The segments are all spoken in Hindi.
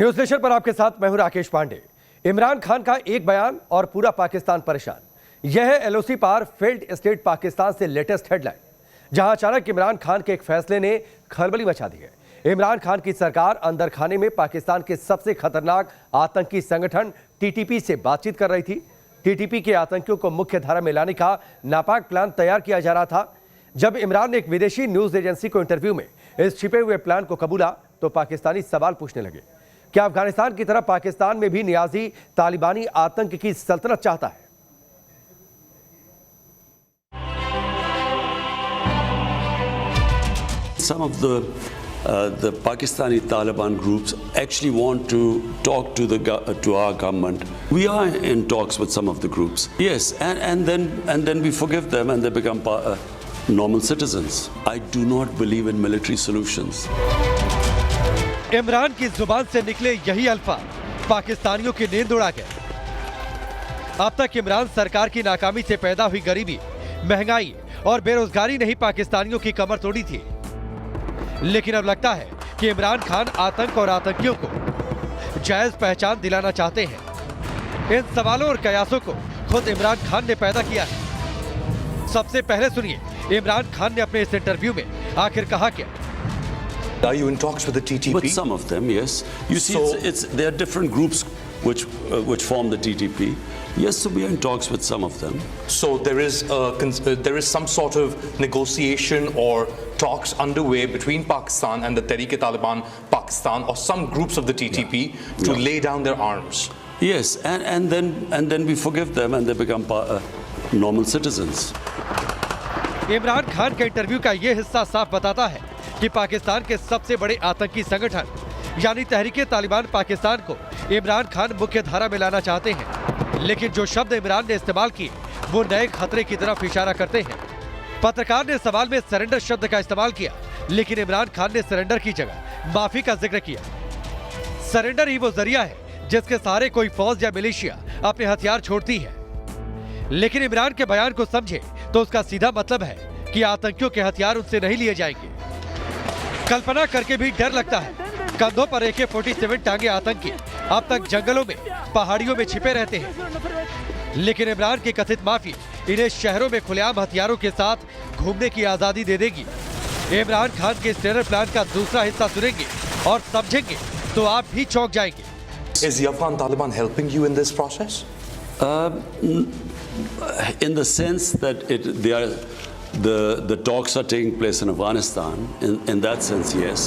न्यूज नेशन पर आपके साथ मैं हूं राकेश पांडे। इमरान खान का एक बयान और पूरा पाकिस्तान परेशान। यह है एलओसी पार फेल्ड स्टेट पाकिस्तान से लेटेस्ट हेडलाइन, जहां अचानक इमरान खान के एक फैसले ने खलबली मचा दी है। इमरान खान की सरकार अंदर खाने में पाकिस्तान के सबसे खतरनाक आतंकी संगठन टीटीपी से बातचीत कर रही थी। टीटीपी के आतंकियों को मुख्य धारा में लाने का नापाक प्लान तैयार किया जा रहा था। जब इमरान ने एक विदेशी न्यूज एजेंसी को इंटरव्यू में इस छिपे हुए प्लान को कबूला तो पाकिस्तानी सवाल पूछने लगे, क्या अफगानिस्तान की तरह पाकिस्तान में भी नियाजी तालिबानी आतंक की सल्तनत चाहता है? Some of the Pakistani Taliban groups actually want to talk to our government. We are in talks with some of the groups. Yes, and then we forgive them and they become normal citizens. I do not believe in military solutions. Imran की जुबान से निकले यही अल्फाज पाकिस्तानियों की नींद उड़ा गए। अब तक इमरान सरकार की नाकामी से पैदा हुई गरीबी, महंगाई और बेरोजगारी ने ही पाकिस्तानियों की कमर तोड़ी थी। लेकिन अब लगता है कि इमरान खान आतंक और आतंकियों को जायज पहचान दिलाना चाहते हैं। इन सवालों और कयासों को खुद इमरान खान ने पैदा किया है। सबसे पहले सुनिए इमरान खान ने अपने इस इंटरव्यू में आखिर कहा क्या। Are you in talks with the TTP? With some of them, yes. You see, there are different groups which form the TTP. Yes, so we are in talks with some of them. So there is some sort of negotiation or talks underway between Pakistan and the Tehreek-e-Taliban Pakistan or some groups of the TTP to lay down their arms. Yes, and then we forgive them and they become normal citizens. Imran Khan के इंटरव्यू का ये हिस्सा साफ बताता है कि पाकिस्तान के सबसे बड़े आतंकी संगठन यानी तहरीक-ए-तालिबान पाकिस्तान को इमरान खान मुख्य धारा में लाना चाहते हैं। लेकिन जो शब्द इमरान ने इस्तेमाल किए वो नए खतरे की तरफ इशारा करते हैं। पत्रकार ने सवाल में सरेंडर शब्द का इस्तेमाल किया, लेकिन इमरान खान ने सरेंडर की जगह माफी का जिक्र किया। सरेंडर ही वो जरिया है जिसके सहारे कोई फौज या मिलिशिया अपने हथियार छोड़ती है। लेकिन इमरान के बयान को समझे तो उसका सीधा मतलब है कि आतंकियों के हथियार उनसे नहीं लिए जाएंगे। कल्पना करके भी डर लगता है। कंधों पर AK-47 टांगे आतंकी अब तक जंगलों में, पहाड़ियों में छिपे रहते हैं। लेकिन इमरान की कथित माफी इन्हें शहरों में खुलेआम हथियारों के साथ घूमने की आजादी दे देगी। इमरान खान के इस टेरर प्लान का दूसरा हिस्सा सुनेंगे और समझेंगे तो आप भी चौंक जाएंगे। Is the Afghan Taliban helping you in this process? In the sense that the talks are taking place in Afghanistan. In that sense, yes.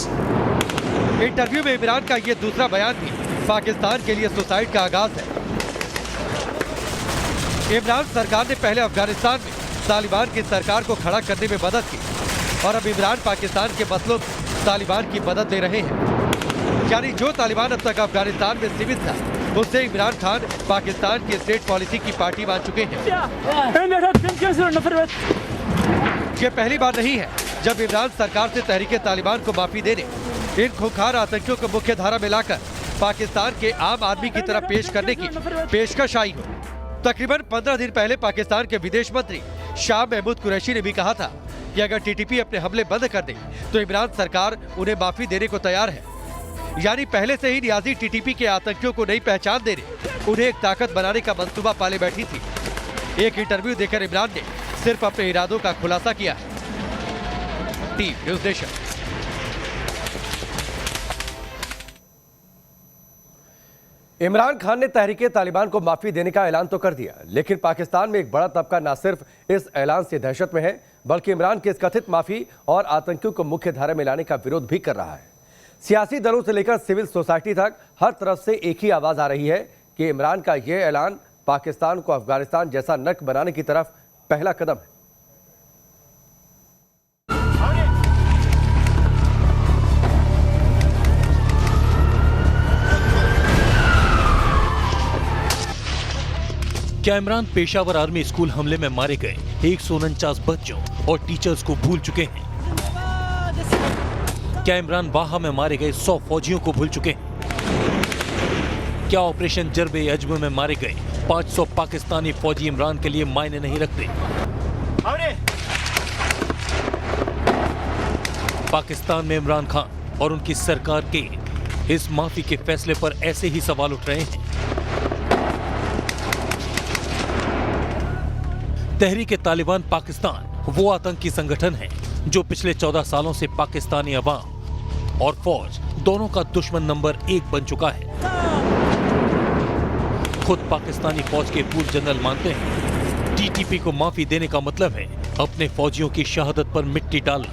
Interview में इमरान का ये दूसरा बयान भी पाकिस्तान के लिए सुसाइड का आगाज है। इमरान सरकार ने पहले अफगानिस्तान में तालिबान की सरकार को खड़ा करने में मदद की और अब इमरान पाकिस्तान के मसलों में तालिबान की मदद ले रहे हैं। यानी जो तालिबान अब तक अफगानिस्तान में सीमित था उससे इमरान खान पाकिस्तान की स्टेट पॉलिसी की पार्टी मान चुके हैं। ये पहली बार नहीं है जब इमरान सरकार से तहरीक-ए-तालिबान को माफी देने, इन खूंखार आतंकियों को मुख्य धारा में लाकर पाकिस्तान के आम आदमी की तरफ पेश करने की पेशकश आई हो। तकरीबन 15 दिन पहले पाकिस्तान के विदेश मंत्री शाह महमूद कुरैशी ने भी कहा था कि अगर टीटीपी अपने हमले बंद कर दे तो इमरान सरकार उन्हें माफी देने को तैयार है। यानी पहले से ही नियाजी टीटीपी के आतंकियों को नई पहचान देने, उन्हें एक ताकत बनाने का मंसूबा पाले बैठी थी। एक इंटरव्यू देकर इमरान ने सिर्फ अपने इरादों का खुलासा किया है। Team news nation. Imran Khan ने तहरीक-ए-तालिबान को माफी देने का ऐलान तो कर दिया, लेकिन पाकिस्तान में एक बड़ा तबका न सिर्फ इस ऐलान से दहशत में है, बल्कि इमरान की इस कथित माफी और आतंकियों को मुख्य धारा में लाने का विरोध भी कर रहा है। सियासी दलों से लेकर सिविल सोसाइटी तक हर तरफ से एक ही आवाज आ रही है कि इमरान का यह ऐलान पाकिस्तान को अफगानिस्तान जैसा नर्क बनाने की तरफ पहला कदम है। क्या इमरान पेशावर आर्मी स्कूल हमले में मारे गए 149 बच्चों और टीचर्स को भूल चुके हैं? क्या इमरान वाहा में मारे गए 100 फौजियों को भूल चुके हैं? क्या ऑपरेशन जर्बे अजम में मारे गए 500 पाकिस्तानी फौजी इमरान के लिए मायने नहीं रखते? पाकिस्तान में इमरान खान और उनकी सरकार के इस माफी के फैसले पर ऐसे ही सवाल उठ रहे हैं। तहरीक तालिबान पाकिस्तान वो आतंकी संगठन है जो पिछले 14 सालों से पाकिस्तानी अवाम और फौज दोनों का दुश्मन नंबर 1 बन चुका है। खुद पाकिस्तानी फौज के पूर्व जनरल मानते हैं टीटीपी को माफी देने का मतलब है अपने फौजियों की शहादत पर मिट्टी डालना।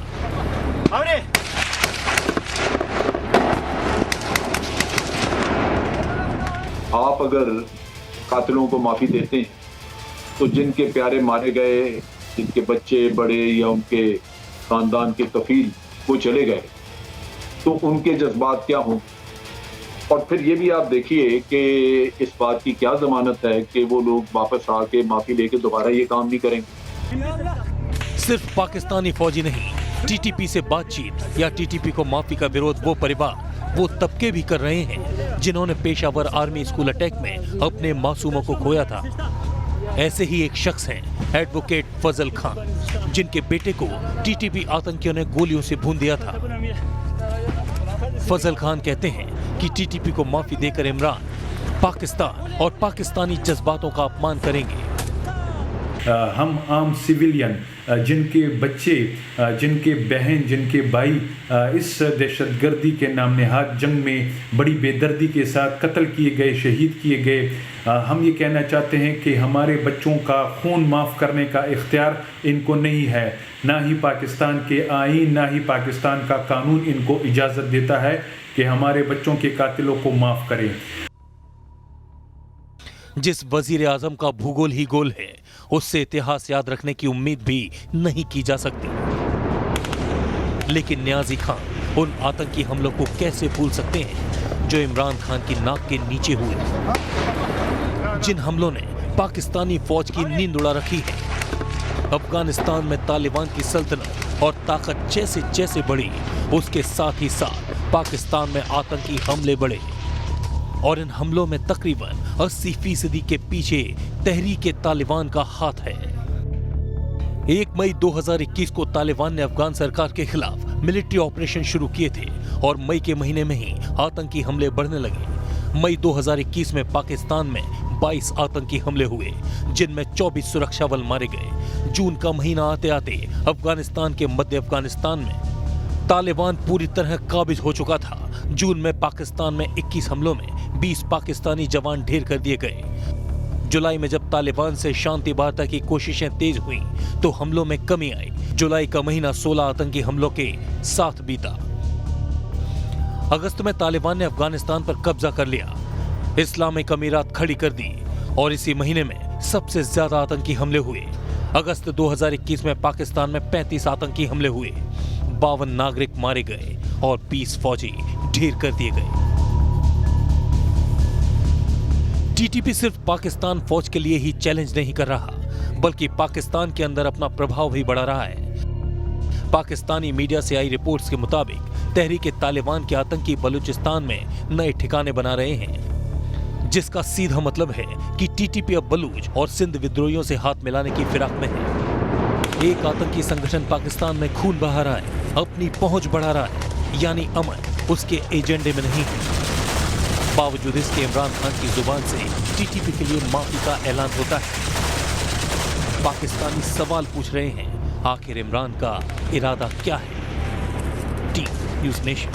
आप अगर कातिलों को माफी देते हैं तो जिनके प्यारे मारे गए, जिनके बच्चे बड़े या उनके खानदान के कफील वो चले गए, तो उनके जज्बात क्या हों। और फिर ये भी आप देखिए कि इस बात की क्या जमानत है कि वो लोग वापस आके माफी लेके दोबारा ये काम नहीं करेंगे। सिर्फ पाकिस्तानी फौजी नहीं, टीटीपी से बातचीत या टीटीपी को माफी का विरोध वो परिवार, वो तबके भी कर रहे हैं जिन्होंने पेशावर आर्मी स्कूल अटैक में अपने मासूमों को खोया था। ऐसे ही एक शख्स हैं एडवोकेट फजल खान, जिनके बेटे को टीटीपी आतंकियों ने गोलियों से भून दिया था। फजल खान कहते हैं कि टीटीपी को माफी देकर इमरान पाकिस्तान और पाकिस्तानी जज्बातों का अपमान करेंगे। हम आम सिविलियन, जिनके बच्चे, जिनके बहन, जिनके भाई इस दहशतगर्दी के नाम नेहाद जंग में बड़ी बेदर्दी के साथ कत्ल किए गए, शहीद किए गए, हम ये कहना चाहते हैं कि हमारे बच्चों का खून माफ़ करने का इख्तियार इनको नहीं है। ना ही पाकिस्तान के आईन, ना ही पाकिस्तान का कानून इनको इजाज़त देता है कि हमारे बच्चों के कातिलों को माफ़ करें। जिस वजीर आजम का भूगोल ही गोल है, उससे इतिहास याद रखने की उम्मीद भी नहीं की जा सकती। लेकिन न्याजी खान उन आतंकी हमलों को कैसे भूल सकते हैं जो इमरान खान की नाक के नीचे हुए, जिन हमलों ने पाकिस्तानी फौज की नींद उड़ा रखी है। अफगानिस्तान में तालिबान की सल्तनत और ताकत जैसे जैसे बढ़ी, उसके साथ ही साथ पाकिस्तान में आतंकी हमले बढ़े और इन हमलों में तकरीबन 80% के पीछे तहरीक तालिबान का हाथ है। 1 मई 2021 को तालिबान ने अफगान सरकार के खिलाफ मिलिट्री ऑपरेशन शुरू किए थे और मई के महीने में ही आतंकी हमले बढ़ने लगे। मई 2021 में पाकिस्तान में 22 आतंकी हमले हुए, जिनमें 24 सुरक्षा बल मारे गए। जून का महीना आते आते अफगानिस्तान के मध्य अफगानिस्तान में तालिबान पूरी तरह काबिज हो चुका था। जून में पाकिस्तान में 21 हमलों में 20 पाकिस्तानी जवान ढेर कर दिए गए। जुलाई में जब तालिबान से शांति वार्ता की कोशिशें तेज हुई तो हमलों में कमी आई। जुलाई का महीना 16 आतंकी हमलों के साथ बीता। अगस्त में तालिबान ने अफगानिस्तान पर कब्जा कर लिया, इस्लामिक अमीरात खड़ी कर दी और इसी महीने में सबसे ज्यादा आतंकी हमले हुए। अगस्त 2021 में पाकिस्तान में 35 आतंकी हमले हुए, 52 नागरिक मारे गए और 20 फौजी ढेर कर दिए गए। टीटीपी सिर्फ पाकिस्तान फौज के लिए ही चैलेंज नहीं कर रहा, बल्कि पाकिस्तान के अंदर अपना प्रभाव भी बढ़ा रहा है। पाकिस्तानी मीडिया से आई रिपोर्ट्स के मुताबिक तहरीक तालिबान के आतंकी बलूचिस्तान में नए ठिकाने बना रहे हैं, जिसका सीधा मतलब है कि टीटीपी अब बलूच और सिंध विद्रोहियों से हाथ मिलाने की फिराक में है। एक आतंकी संगठन पाकिस्तान में खून बहा रहा है, अपनी पहुंच बढ़ा रहा है, यानी अमन उसके एजेंडे में नहीं है। बावजूद इसके इमरान खान की जुबान से टीटीपी के लिए माफी का ऐलान होता है। पाकिस्तानी सवाल पूछ रहे हैं, आखिर इमरान का इरादा क्या है? T news nation.